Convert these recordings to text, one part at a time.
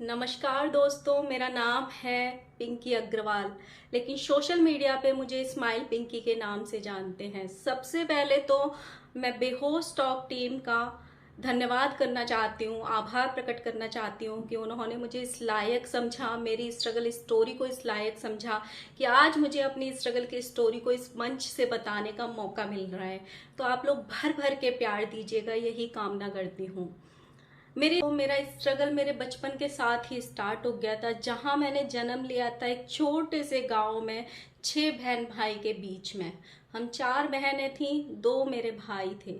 नमस्कार दोस्तों, मेरा नाम है पिंकी अग्रवाल। लेकिन सोशल मीडिया पे मुझे स्माइल पिंकी के नाम से जानते हैं। सबसे पहले तो मैं बेहोश टॉक टीम का धन्यवाद करना चाहती हूँ, आभार प्रकट करना चाहती हूँ कि उन्होंने मुझे इस लायक समझा, मेरी स्ट्रगल स्टोरी को इस लायक समझा कि आज मुझे अपनी स्ट्रगल की स्टोरी को इस मंच से बताने का मौका मिल रहा है। तो आप लोग भर भर के प्यार दीजिएगा, यही कामना करती हूँ। मेरा स्ट्रगल मेरे बचपन के साथ ही स्टार्ट हो गया था, जहां मैंने जन्म लिया था एक छोटे से गांव में 6 बहन भाई के बीच में। हम 4 बहनें थी, 2 मेरे भाई थे।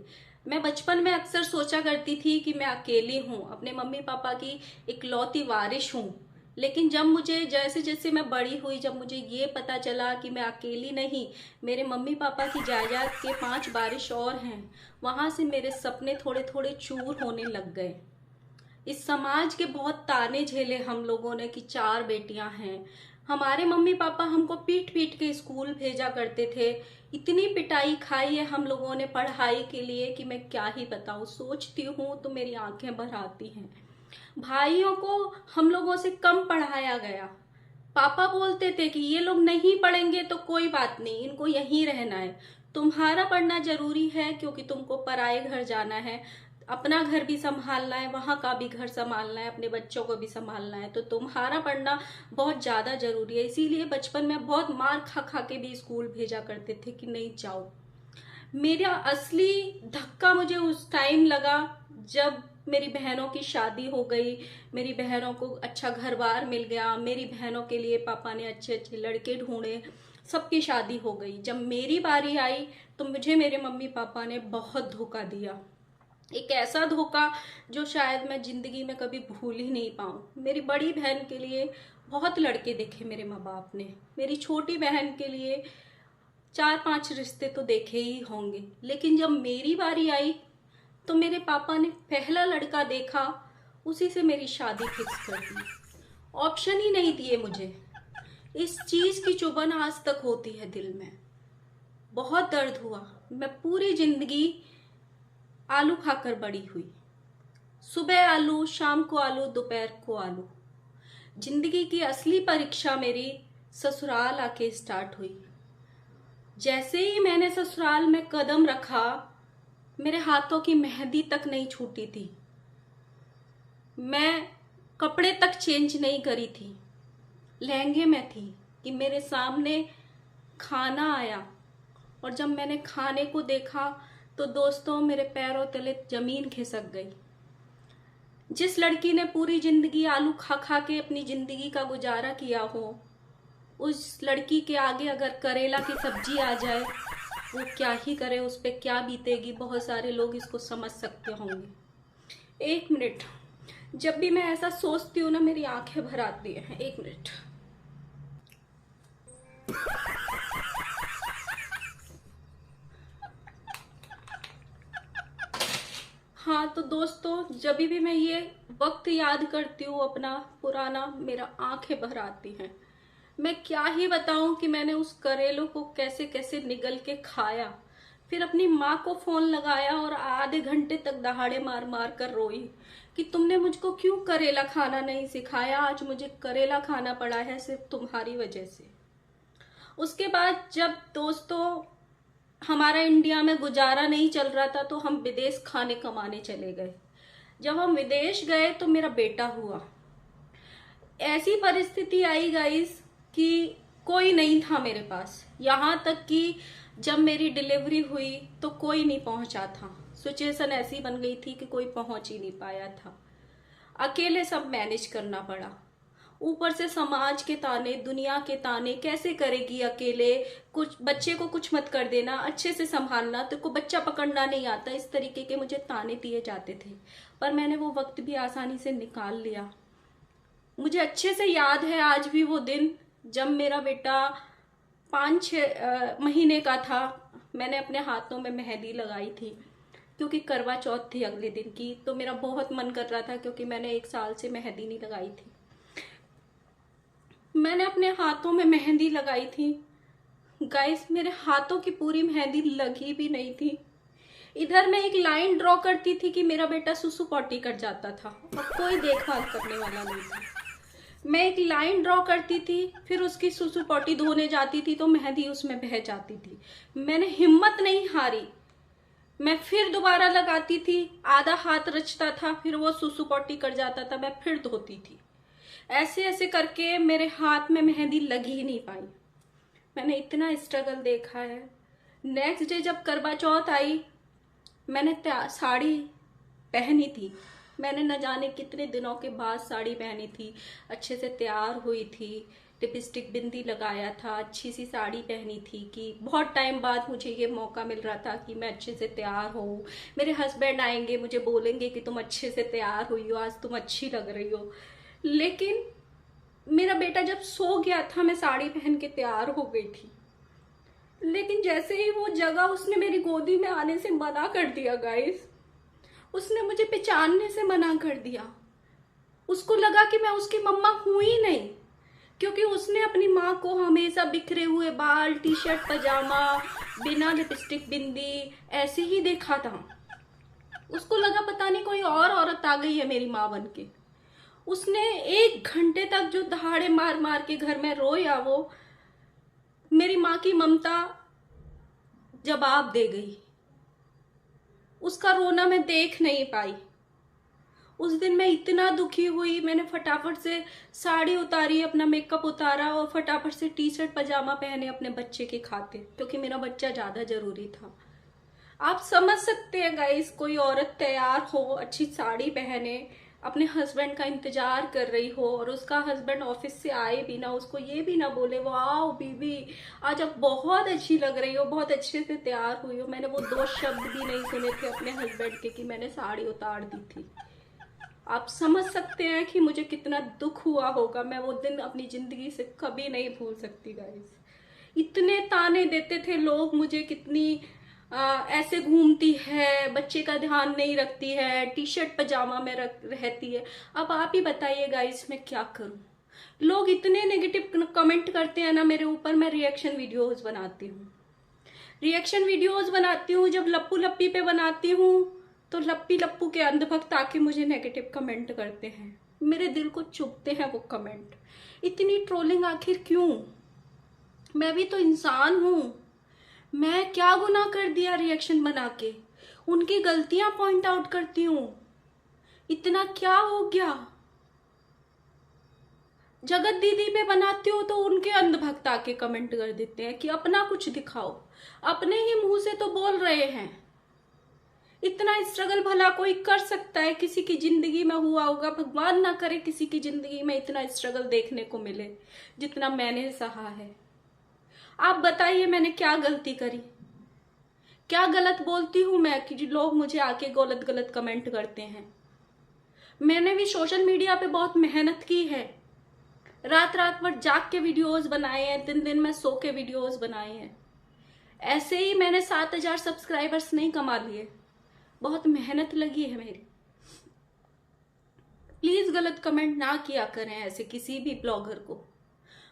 मैं बचपन में अक्सर सोचा करती थी कि मैं अकेली हूँ, अपने मम्मी पापा की इकलौती वारिश हूँ। लेकिन जब मुझे जैसे जैसे मैं बड़ी हुई, जब मुझे ये पता चला कि मैं अकेली नहीं, मेरे मम्मी पापा की जायदाद के 5 वारिश और हैं, वहां से मेरे सपने थोड़े थोड़े चूर होने लग गए। इस समाज के बहुत ताने झेले हम लोगों ने कि 4 बेटियां हैं। हमारे मम्मी पापा हमको पीट पीट के स्कूल भेजा करते थे। इतनी पिटाई खाई है हम लोगों ने पढ़ाई के लिए कि मैं क्या ही बताऊं। सोचती हूँ तो मेरी आंखें भर आती हैं। भाइयों को हम लोगों से कम पढ़ाया गया। पापा बोलते थे कि ये लोग नहीं पढ़ेंगे तो कोई बात नहीं, इनको यहीं रहना है। तुम्हारा पढ़ना जरूरी है क्योंकि तुमको पराए घर जाना है, अपना घर भी संभालना है, वहां का भी घर संभालना है, अपने बच्चों को भी संभालना है, तो तुम्हारा पढ़ना बहुत ज्यादा जरूरी है। इसीलिए बचपन में बहुत मार खा खा के भी स्कूल भेजा करते थे कि नहीं जाओ। मेरा असली धक्का मुझे उस टाइम लगा जब मेरी बहनों की शादी हो गई, मेरी बहनों को अच्छा घर बार मिल गया, मेरी बहनों के लिए पापा ने अच्छे अच्छे लड़के ढूंढे, सबकी शादी हो गई। जब मेरी बारी आई तो मुझे मेरे मम्मी पापा ने बहुत धोखा दिया। एक ऐसा धोखा जो शायद मैं जिंदगी में कभी भूल ही नहीं पाऊं। मेरी बड़ी बहन के लिए बहुत लड़के देखे मेरे माँ बाप ने, मेरी छोटी बहन के लिए 4-5 रिश्ते तो देखे ही होंगे। लेकिन जब मेरी बारी आई तो मेरे पापा ने पहला लड़का देखा, उसी से मेरी शादी फिक्स कर दी। ऑप्शन ही नहीं दिए मुझे। इस चीज की चुभन आज तक होती है दिल में। बहुत दर्द हुआ। मैं पूरी जिंदगी आलू खाकर बड़ी हुई। सुबह आलू, शाम को आलू, दोपहर को आलू। जिंदगी की असली परीक्षा मेरी ससुराल आके स्टार्ट हुई। जैसे ही मैंने ससुराल में कदम रखा, मेरे हाथों की मेहंदी तक नहीं छूटी थी। मैं कपड़े तक चेंज नहीं करी थी, लहंगे में थी कि मेरे सामने खाना आया। और जब मैंने खाने को देखा तो दोस्तों, मेरे पैरों तले जमीन खिसक गई। जिस लड़की ने पूरी जिंदगी आलू खा खा के अपनी जिंदगी का गुजारा किया हो, उस लड़की के आगे अगर करेला की सब्जी आ जाए, वो क्या ही करे, उस पे क्या बीतेगी, बहुत सारे लोग इसको समझ सकते होंगे। एक मिनट, जब भी मैं ऐसा सोचती हूँ ना, मेरी आंखें भर आती हैं। एक मिनट। हाँ तो दोस्तों, जब भी मैं ये वक्त याद करती हूँ अपना पुराना, मेरा आंखें भर आती हैं। मैं क्या ही बताऊं कि मैंने उस करेलों को कैसे कैसे निगल के खाया, फिर अपनी माँ को फोन लगाया और आधे घंटे तक दहाड़े मार मार कर रोई कि तुमने मुझको क्यों करेला खाना नहीं सिखाया, आज मुझे करेला खाना पड़ा है सिर्फ तुम्हारी वजह से। उसके बाद जब दोस्तों हमारा इंडिया में गुजारा नहीं चल रहा था तो हम विदेश खाने कमाने चले गए। जब हम विदेश गए तो मेरा बेटा हुआ। ऐसी परिस्थिति आई गाइस कि कोई नहीं था मेरे पास। यहाँ तक कि जब मेरी डिलीवरी हुई तो कोई नहीं पहुंचा था। सिचुएशन ऐसी बन गई थी कि कोई पहुंच ही नहीं पाया था। अकेले सब मैनेज करना पड़ा। ऊपर से समाज के ताने, दुनिया के ताने, कैसे करेगी अकेले, कुछ बच्चे को कुछ मत कर देना, अच्छे से संभालना, तेरे को बच्चा पकड़ना नहीं आता, इस तरीके के मुझे ताने दिए जाते थे। पर मैंने वो वक्त भी आसानी से निकाल लिया। मुझे अच्छे से याद है आज भी वो दिन जब मेरा बेटा 5-6 महीने का था। मैंने अपने हाथों में मेहंदी लगाई थी क्योंकि करवा चौथ थी अगले दिन की, तो मेरा बहुत मन कर रहा था क्योंकि मैंने 1 साल से मेहंदी नहीं लगाई थी। मैंने अपने हाथों में मेहंदी लगाई थी। गाइस, मेरे हाथों की पूरी मेहंदी लगी भी नहीं थी। इधर मैं एक लाइन ड्रॉ करती थी कि मेरा बेटा सुसु पॉटी कर जाता था और कोई देखभाल करने वाला नहीं था। मैं एक लाइन ड्रॉ करती थी, फिर उसकी सुसु पॉटी धोने जाती थी तो मेहंदी उसमें बह जाती थी। मैंने हिम्मत नहीं हारी, मैं फिर दोबारा लगाती थी, आधा हाथ रचता था, फिर वो सुसु पॉटी कर जाता था, मैं फिर धोती थी। ऐसे ऐसे करके मेरे हाथ में मेहंदी लग ही नहीं पाई। मैंने इतना स्ट्रगल देखा है। नेक्स्ट डे जब करवा चौथ आई, मैंने साड़ी पहनी थी। मैंने न जाने कितने दिनों के बाद साड़ी पहनी थी, अच्छे से तैयार हुई थी, लिपस्टिक बिंदी लगाया था, अच्छी सी साड़ी पहनी थी कि बहुत टाइम बाद मुझे ये मौका मिल रहा था कि मैं अच्छे से तैयार हूँ। मेरे हस्बैंड आएंगे, मुझे बोलेंगे कि तुम अच्छे से तैयार हुई हो, आज तुम अच्छी लग रही हो। लेकिन मेरा बेटा जब सो गया था, मैं साड़ी पहन के तैयार हो गई थी। लेकिन जैसे ही वो जगह, उसने मेरी गोदी में आने से मना कर दिया गाइस। उसने मुझे पहचानने से मना कर दिया। उसको लगा कि मैं उसकी मम्मा हूं ही नहीं, क्योंकि उसने अपनी माँ को हमेशा बिखरे हुए बाल, टी शर्ट पजामा, बिना लिपस्टिक बिंदी ऐसे ही देखा था। उसको लगा पता नहीं कोई और औरत आ गई है मेरी माँ बन के। उसने 1 घंटे तक जो दहाड़े मार मार के घर में रोया, वो मेरी माँ की ममता जवाब दे गई। उसका रोना मैं देख नहीं पाई। उस दिन मैं इतना दुखी हुई, मैंने फटाफट से साड़ी उतारी, अपना मेकअप उतारा और फटाफट से टी शर्ट पजामा पहने अपने बच्चे के खातिर, क्योंकि मेरा बच्चा ज्यादा जरूरी था। आप समझ सकते हैं गाइस, कोई औरत तैयार हो, अच्छी साड़ी पहने, अपने हस्बैंड का इंतजार कर रही हो और उसका हस्बैंड ऑफिस से आए भी ना, उसको ये भी ना बोले वाओ बीबी आज आप बहुत अच्छी लग रही हो, बहुत अच्छे से तैयार हुई हो। मैंने वो 2 शब्द भी नहीं सुने थे अपने हस्बैंड के कि मैंने साड़ी उतार दी थी। आप समझ सकते हैं कि मुझे कितना दुख हुआ होगा। मैं वो दिन अपनी जिंदगी से कभी नहीं भूल सकती गाइस। इतने ताने देते थे लोग मुझे, कितनी ऐसे घूमती है, बच्चे का ध्यान नहीं रखती है, टी शर्ट पजामा में रहती है। अब आप ही बताइए गाइस, मैं क्या करूं। लोग इतने नेगेटिव कमेंट करते हैं ना मेरे ऊपर। मैं रिएक्शन वीडियोस बनाती हूँ, जब लप्पू लप्पी पे बनाती हूँ तो लप्पी लप्पू के अंधभक्त आके मुझे नेगेटिव कमेंट करते हैं। मेरे दिल को चुभते हैं वो कमेंट। इतनी ट्रोलिंग आखिर क्यों? मैं भी तो इंसान हूं। मैं क्या गुनाह कर दिया रिएक्शन बना के? उनकी गलतियां पॉइंट आउट करती हूँ। इतना क्या हो गया? जगत दीदी पे बनाती हूँ तो उनके अंधभक्त आके कमेंट कर देते हैं कि अपना कुछ दिखाओ। अपने ही मुंह से तो बोल रहे हैं। इतना स्ट्रगल भला कोई कर सकता है? किसी की जिंदगी में हुआ होगा, भगवान ना करे किसी की जिंदगी में इतना स्ट्रगल देखने को मिले जितना मैंने सहा है। आप बताइए मैंने क्या गलती करी? क्या गलत बोलती हूं मैं कि लोग मुझे आके गलत गलत कमेंट करते हैं? मैंने भी सोशल मीडिया पे बहुत मेहनत की है। रात रात भर जाग के वीडियोस बनाए हैं, दिन दिन में सो के वीडियोस बनाए हैं। ऐसे ही मैंने 7,000 सब्सक्राइबर्स नहीं कमा लिए, बहुत मेहनत लगी है मेरी। प्लीज गलत कमेंट ना किया करें ऐसे किसी भी ब्लॉगर को।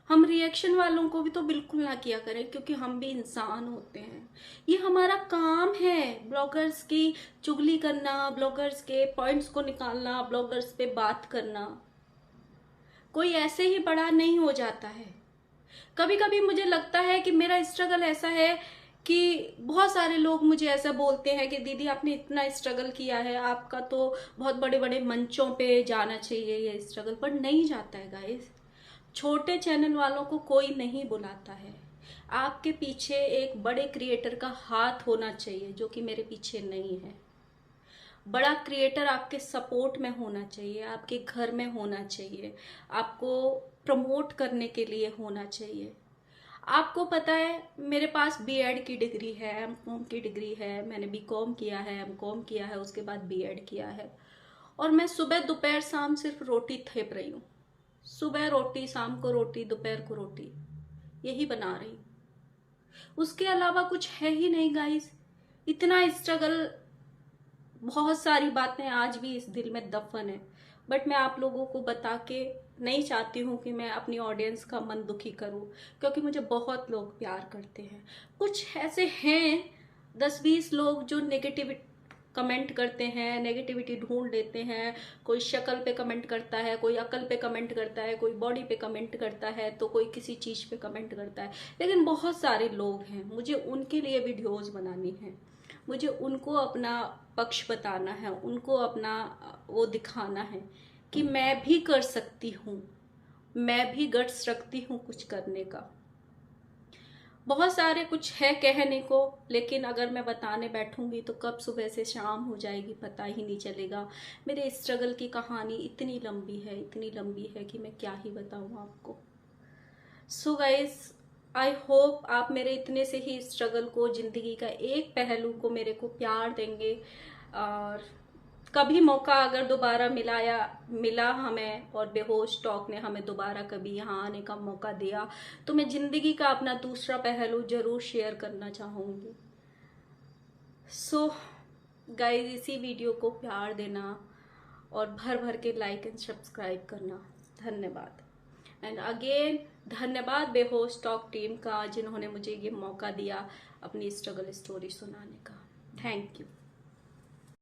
हम रिएक्शन वालों को भी तो बिल्कुल ना किया करें, क्योंकि हम भी इंसान होते हैं। ये हमारा काम है, ब्लॉगर्स की चुगली करना, ब्लॉगर्स के पॉइंट्स को निकालना, ब्लॉगर्स पे बात करना। कोई ऐसे ही बड़ा नहीं हो जाता है। कभी कभी मुझे लगता है कि मेरा स्ट्रगल ऐसा है कि बहुत सारे लोग मुझे ऐसा बोलते हैं कि दीदी आपने इतना स्ट्रगल किया है, आपका तो बहुत बड़े बड़े मंचों पे जाना चाहिए ये स्ट्रगल, पर नहीं जाता है गाइस। छोटे चैनल वालों को कोई नहीं बुलाता है। आपके पीछे एक बड़े क्रिएटर का हाथ होना चाहिए, जो कि मेरे पीछे नहीं है। बड़ा क्रिएटर आपके सपोर्ट में होना चाहिए, आपके घर में होना चाहिए, आपको प्रमोट करने के लिए होना चाहिए। आपको पता है मेरे पास बीएड की डिग्री है, एमकॉम की डिग्री है, मैंने बीकॉम किया है, एमकॉम किया है, उसके बाद बीएड किया है। और मैं सुबह दोपहर शाम सिर्फ रोटी थेप रही हूँ। सुबह रोटी, शाम को रोटी, दोपहर को रोटी, यही बना रही हूँ। उसके अलावा कुछ है ही नहीं गाइस। इतना स्ट्रगल, बहुत सारी बातें आज भी इस दिल में दफन है, बट मैं आप लोगों को बता के नहीं चाहती हूँ कि मैं अपनी ऑडियंस का मन दुखी करूँ, क्योंकि मुझे बहुत लोग प्यार करते हैं। कुछ ऐसे हैं 10-20 लोग जो नेगेटिव कमेंट करते हैं, नेगेटिविटी ढूंढ लेते हैं। कोई शक्ल पे कमेंट करता है, कोई अकल पे कमेंट करता है, कोई बॉडी पे कमेंट करता है, तो कोई किसी चीज़ पे कमेंट करता है। लेकिन बहुत सारे लोग हैं, मुझे उनके लिए वीडियोस बनानी है, मुझे उनको अपना पक्ष बताना है, उनको अपना वो दिखाना है कि मैं भी कर सकती हूँ, मैं भी गट्स रखती हूँ कुछ करने का। बहुत सारे कुछ है कहने को, लेकिन अगर मैं बताने बैठूंगी तो कब सुबह से शाम हो जाएगी पता ही नहीं चलेगा। मेरे स्ट्रगल की कहानी इतनी लंबी है, इतनी लंबी है कि मैं क्या ही बताऊं आपको। सो गाइज, आई होप आप मेरे इतने से ही स्ट्रगल को, जिंदगी का एक पहलू को मेरे को प्यार देंगे। और कभी मौका अगर दोबारा मिला हमें, और बेहोश टॉक ने हमें दोबारा कभी यहाँ आने का मौका दिया, तो मैं जिंदगी का अपना दूसरा पहलू जरूर शेयर करना चाहूँगी। सो गाइज, इसी वीडियो को प्यार देना और भर भर के लाइक एंड सब्सक्राइब करना। धन्यवाद। एंड अगेन धन्यवाद बेहोश टॉक टीम का, जिन्होंने मुझे ये मौका दिया अपनी स्ट्रगल स्टोरी सुनाने का। Thank you.